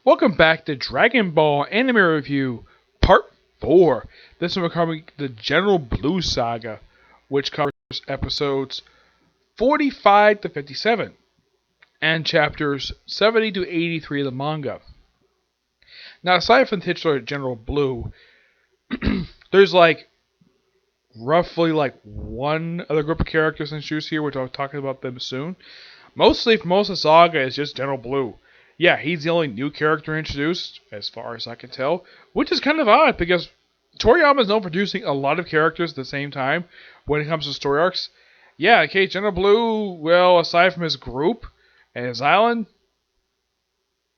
Welcome back to Dragon Ball Anime Review, Part 4. This one we're covering the General Blue Saga, which covers episodes 45 to 57 and chapters 70 to 83 of the manga. Now, aside from the titular General Blue, there's roughly one other group of characters introduced here, which I'll talk about them soon. Mostly, for most of Saga, is just General Blue. Yeah, he's the only new character introduced, as far as I can tell, which is kind of odd because Toriyama is known for producing a lot of characters at the same time when it comes to story arcs. Yeah, okay, General Blue, well, aside from his group and his island,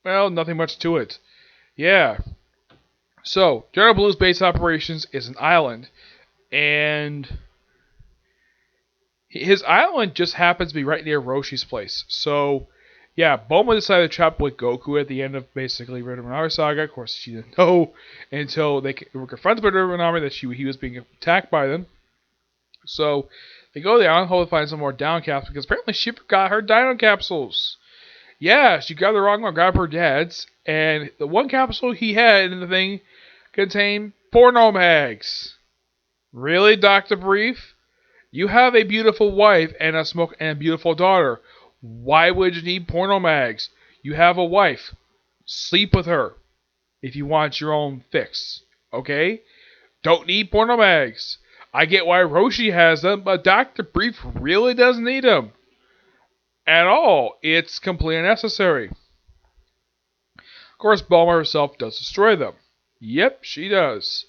well, nothing much to it. Yeah. So, General Blue's base operations is an island, and his island just happens to be right near Roshi's place. So, yeah, Bulma decided to trap with Goku at the end of basically Ritter Saga. Of course, she didn't know until they were confronted by Ritter that he was being attacked by them. So, they go to the island, hope to find some more down capsules, because apparently she forgot her dino capsules. Yeah, she grabbed the wrong one, grabbed her dad's, and the one capsule he had in the thing contained porno mags. Really, Dr. Brief? You have a beautiful wife and a beautiful daughter. Why would you need porno mags? You have a wife. Sleep with her if you want your own fix. Okay? Don't need porno mags. I get why Roshi has them, but Dr. Brief really doesn't need them. At all. It's completely unnecessary. Of course, Bulma herself does destroy them. Yep, she does.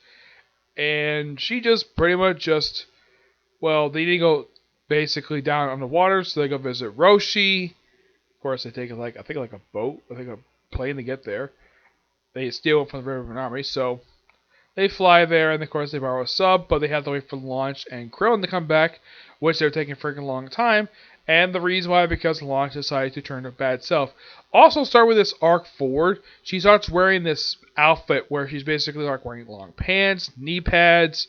And she just pretty much they need to go basically down on the water, so they go visit Roshi. Of course, they take a boat, a plane to get there. They steal it from the River Army, so they fly there, and of course they borrow a sub, but they have to wait for the launch and Krillin to come back, which they're taking a freaking long time. And the reason why, because the launch decided to turn her bad self. Also start with this arc forward. She starts wearing this outfit where she's basically wearing long pants, knee pads,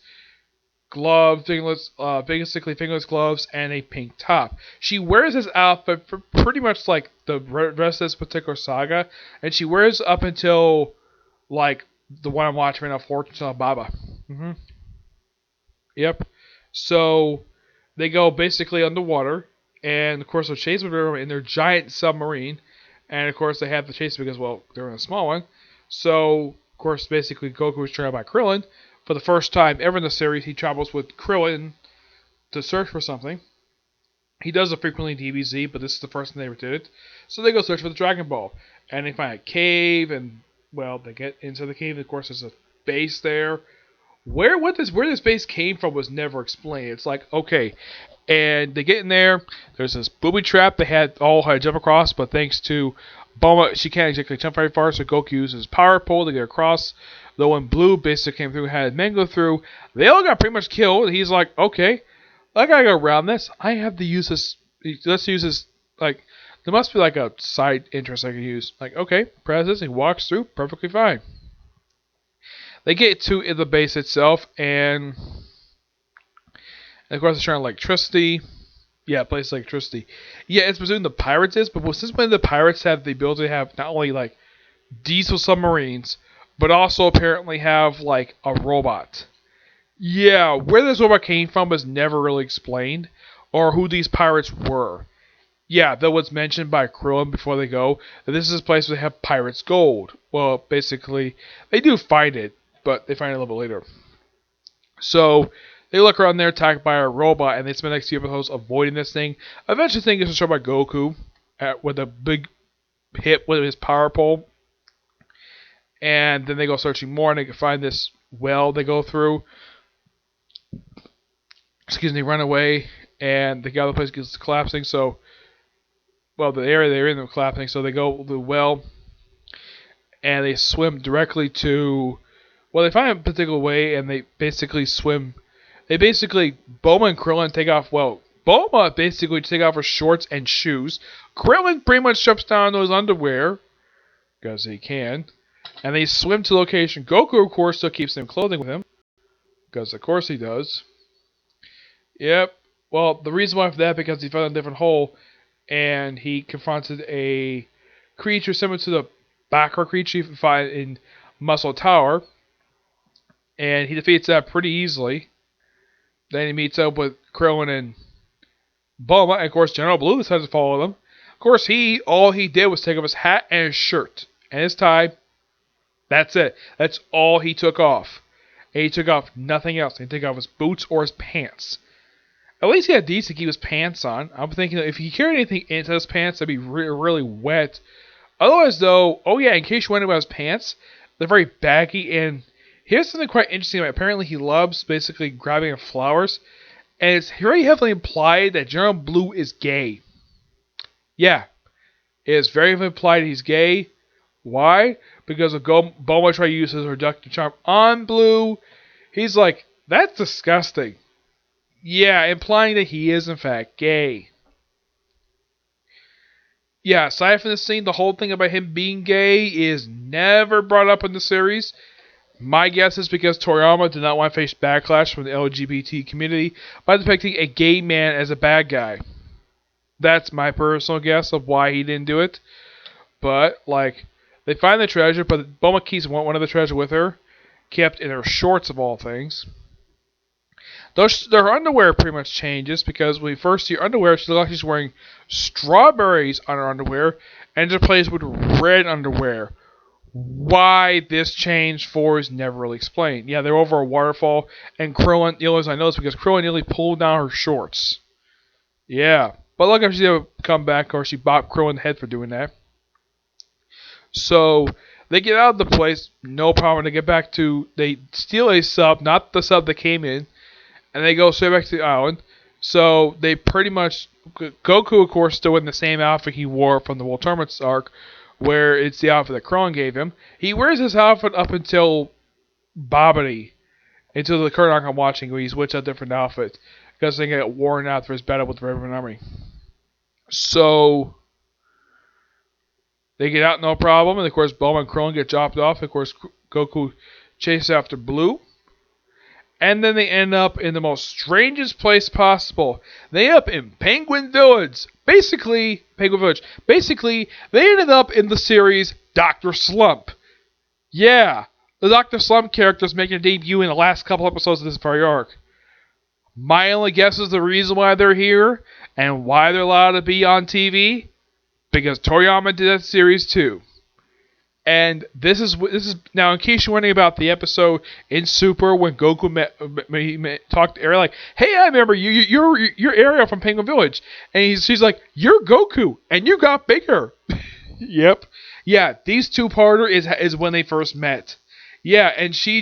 gloves, basically fingerless gloves, and a pink top. She wears this outfit for pretty much the rest of this particular saga, and she wears up until the one I'm watching right now, Fortune Baba. Yep. So they go basically underwater, and of course they're chased in their giant submarine, and of course they have to chase because they're in a small one. So of course basically Goku is trailed by Krillin. For the first time ever in the series, he travels with Krillin to search for something. He does it frequently in DBZ, but this is the first time they ever did it. So they go search for the Dragon Ball. And they find a cave, and, they get into the cave. Of course, there's a base there. Where this base came from was never explained. It's okay. And they get in there. There's this booby trap they had to jump across, but thanks to Bulma, she can't exactly jump very far, so Goku uses power pole to get across. Though when Blue basically came through and had men go through, they all got pretty much killed. He's like, okay, I gotta go around this. I have to use this. Let's use this. There must be a side interest I can use. Okay, press this. He walks through perfectly fine. They get to the base itself, and of course, they're trying electricity. Yeah, place electricity. Yeah, it's presumed the pirates is, but since when the pirates have the ability to have not only diesel submarines, but also apparently have a robot. Yeah, where this robot came from was never really explained, or who these pirates were. Yeah, that was mentioned by Krillin before they go, that this is a place where they have pirates' gold. Well, basically, they do find it, but they find it a little bit later. So, they look around there, attacked by a robot, and they spend the next few episodes avoiding this thing. Eventually, the thing gets destroyed by Goku with a big hit with his power pole. And then they go searching more, and they can find this well they go through. Run away, and the other place gets collapsing. So, the area they're in is collapsing. So they go to the well, and they swim directly to. They find a particular way, and they basically swim. Bulma and Krillin take off. Bulma basically take off her shorts and shoes. Krillin pretty much strips down to his underwear because he can. And they swim to location. Goku, of course, still keeps them clothing with him. Because, of course, he does. Yep. The reason why for that, because he found a different hole. And he confronted a creature similar to the background creature you find in Muscle Tower, and he defeats that pretty easily. Then he meets up with Krillin and Bulma, and of course General Blue decides to follow them. Of course, all he did was take off his hat and his shirt and his tie. That's it. That's all he took off. And he took off nothing else. He took off his boots or his pants. At least he had decent to keep his pants on. I'm thinking if he carried anything into his pants, that'd be really wet. Otherwise, though, oh yeah, in case you wonder about his pants, they're very baggy. And here's something quite interesting. Apparently, he loves basically grabbing flowers. And it's very heavily implied that General Blue is gay. Yeah, it is very heavily implied he's gay. Why? Because of Bulma tried to use his reductive charm on Blue. He's like, that's disgusting. Yeah, implying that he is in fact gay. Yeah, aside from this scene, the whole thing about him being gay is never brought up in the series. My guess is because Toriyama did not want to face backlash from the LGBT community by depicting a gay man as a bad guy. That's my personal guess of why he didn't do it. But, they find the treasure, but Bulma keeps one of the treasure with her, kept in her shorts of all things. Their underwear pretty much changes because when we first see her underwear, she looks like she's wearing strawberries on her underwear and is replaced with red underwear. Why this change for is never really explained. Yeah, they're over a waterfall, and Krillin, the only reason I know is because Krillin nearly pulled down her shorts. Yeah, but look, if she's able to come back, or she bopped Krillin in the head for doing that. So they get out of the place, no problem. They steal a sub, not the sub that came in, and they go straight back to the island. So they pretty much, Goku of course still in the same outfit he wore from the World Tournament arc, where it's the outfit that Krillin gave him. He wears this outfit up until Babidi, until the current arc I'm watching, where he switched out different outfits because they get worn out for his battle with the Raven Army. So they get out no problem, and of course Bulma and Krillin get dropped off. Of course Goku chases after Blue. And then they end up in the most strangest place possible. They end up in Penguin Village. Basically, they ended up in the series Dr. Slump. Yeah, the Dr. Slump character is making a debut in the last couple episodes of this very arc. My only guess is the reason why they're here and why they're allowed to be on TV. Because Toriyama did that series too. And this is now, in case you're wondering about the episode in Super when Goku talked to Ariel, like, hey, I remember you, you're Ariel from Penguin Village, and she's like, you're Goku, and you got bigger. Yep, yeah, these two-parter is when they first met. Yeah, and you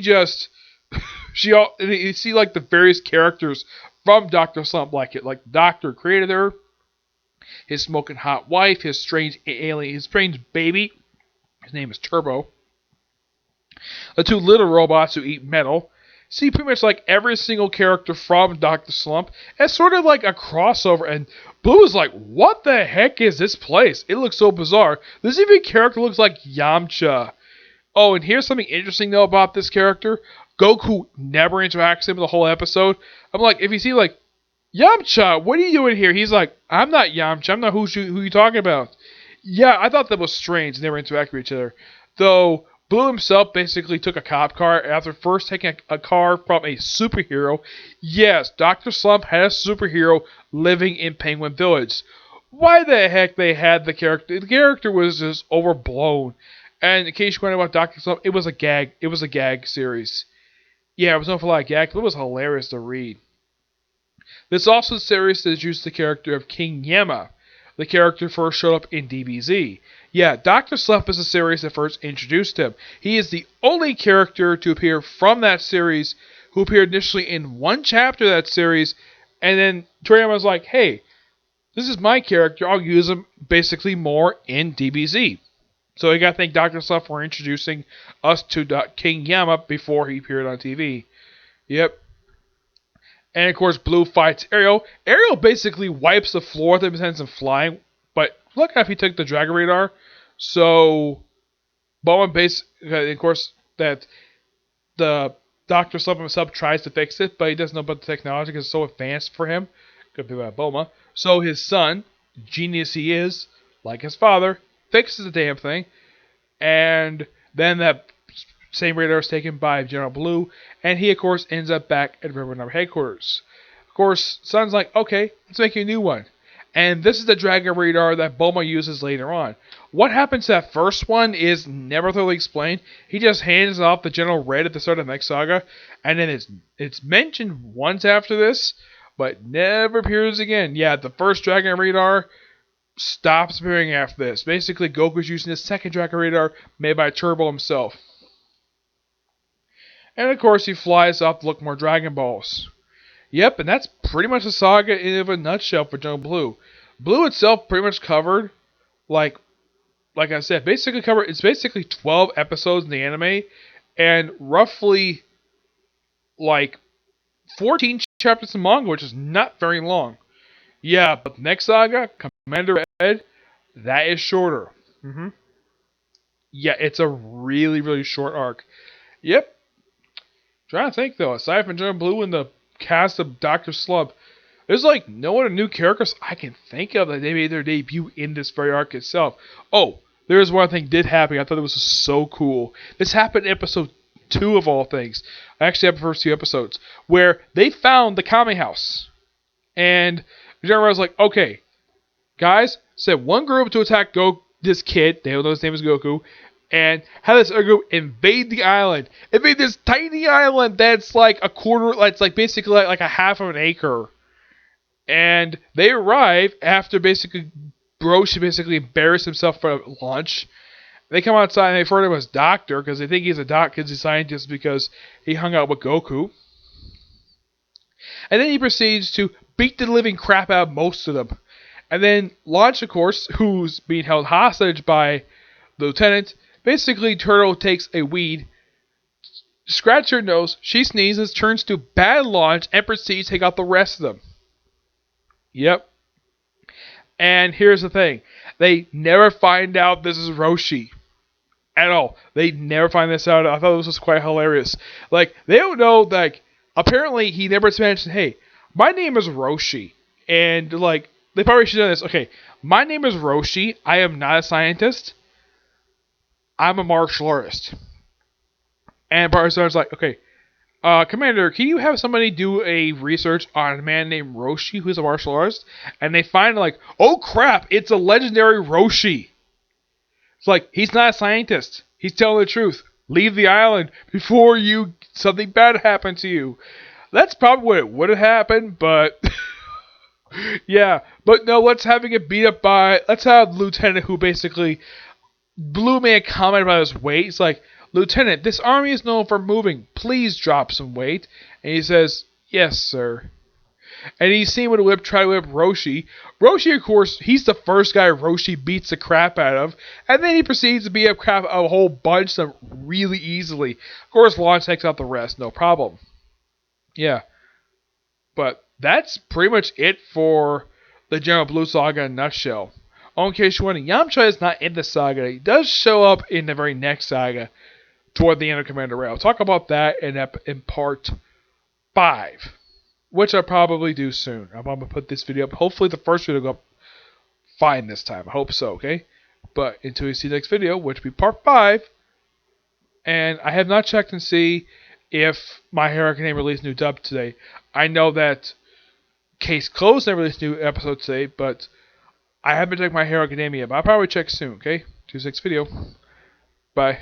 see like the various characters from Dr. Slump, like the Doctor created her, his smoking hot wife, his strange alien, his strange baby. His name is Turbo. The two little robots who eat metal. See pretty much like every single character from Dr. Slump as sort of like a crossover. And Blue is like, what the heck is this place? It looks so bizarre. This even character looks like Yamcha. Oh, and here's something interesting though about this character. Goku never interacts with him the whole episode. I'm like, if you see like, Yamcha, what are you doing here? He's like, I'm not Yamcha. I'm not who you talking about. Yeah, I thought that was strange. They never interact with each other. Though, Blue himself basically took a cop car after first taking a car from a superhero. Yes, Dr. Slump had a superhero living in Penguin Village. Why the heck they had the character? The character was just overblown. And in case you're wondering about Dr. Slump, it was a gag. It was a gag series. Yeah, it was not for a lot of gags, but it was hilarious to read. This also series that introduced the character of King Yama. The character first showed up in DBZ. Yeah, Dr. Slump is the series that first introduced him. He is the only character to appear from that series who appeared initially in one chapter of that series, and then Toriyama was like, hey, this is my character, I'll use him basically more in DBZ. So you gotta thank Dr. Slump for introducing us to King Yama before he appeared on TV. Yep. And of course, Blue fights Ariel. Ariel basically wipes the floor with him and sends him flying. But look how he took the Dragon Radar. So, Bulma of course, that the Dr. Slump himself tries to fix it, but he doesn't know about the technology because it's so advanced for him. Could be about Bulma. So his son, genius he is, like his father, fixes the damn thing. And then that same radar is taken by General Blue, and he, of course, ends up back at River Number headquarters. Of course, Sun's like, okay, let's make you a new one. And this is the Dragon radar that Bulma uses later on. What happens to that first one is never thoroughly explained. He just hands off the General Red at the start of the next saga, and then it's mentioned once after this, but never appears again. Yeah, the first Dragon radar stops appearing after this. Basically, Goku's using the second Dragon radar made by Turbo himself. And of course, he flies off to look more Dragon Balls. Yep, and that's pretty much the saga in a nutshell for Jungle Blue. Blue itself pretty much covered, like I said, basically covered. It's basically 12 episodes in the anime, and roughly like 14 chapters in manga, which is not very long. Yeah, but the next saga, Commander Red, that is shorter. Yeah, it's a really, really short arc. Yep. Trying to think though, aside from Jungle Blue and the cast of Dr. Slump, there's like no other new characters I can think of that they made their debut in this very arc itself. Oh, there's one thing did happen. I thought it was so cool. This happened in episode 2 of all things. I actually have the first 2 episodes where they found the Kame House, and General was like, "Okay, guys, set one group to attack this kid. They don't know his name is Goku." And have this other group invade the island. Invade this tiny island that's like a quarter, it's like basically like a half of an acre. And they arrive after basically Roshi basically embarrassed himself for lunch. They come outside and they refer to him as Doctor because they think he's a doctor, he's a scientist because he hung out with Goku. And then he proceeds to beat the living crap out of most of them. And then Launch, of course, who's being held hostage by the lieutenant. Basically, Turtle takes a weed, scratches her nose, she sneezes, turns to bad Launch, and proceeds to take out the rest of them. Yep. And here's the thing. They never find out this is Roshi. At all. They never find this out. I thought this was quite hilarious. Like, they don't know, like, apparently he never mentioned, hey, my name is Roshi. And, like, they probably should have done this. Okay, my name is Roshi. I am not a scientist. I'm a martial artist. And Barcelon's like, okay, Commander, can you have somebody do a research on a man named Roshi who's a martial artist? And they find like, oh crap, it's a legendary Roshi. It's like, he's not a scientist. He's telling the truth. Leave the island before something bad happens to you. That's probably what would have happened, but yeah. But no, let's have Lieutenant who basically Blue made a comment about his weight. It's like, Lieutenant, this army is known for moving. Please drop some weight. And he says, yes, sir. And he's seen with a try to whip Roshi. Roshi, of course, he's the first guy Roshi beats the crap out of. And then he proceeds to beat up crap a whole bunch of them really easily. Of course, Launch takes out the rest, no problem. Yeah. But that's pretty much it for the General Blue Saga in a nutshell. In case you're wondering, Yamcha is not in the saga. He does show up in the very next saga toward the end of Commander Red. I'll talk about that in part 5, which I'll probably do soon. I'm going to put this video up. Hopefully the first video will go up fine this time. I hope so, okay? But until you see the next video, which will be part 5, and I have not checked and see if My Hero Academia released new dub today. I know that Case Closed never released new episode today, but I haven't checked My Hero Academia, but I'll probably check soon, okay? To the next video. Bye.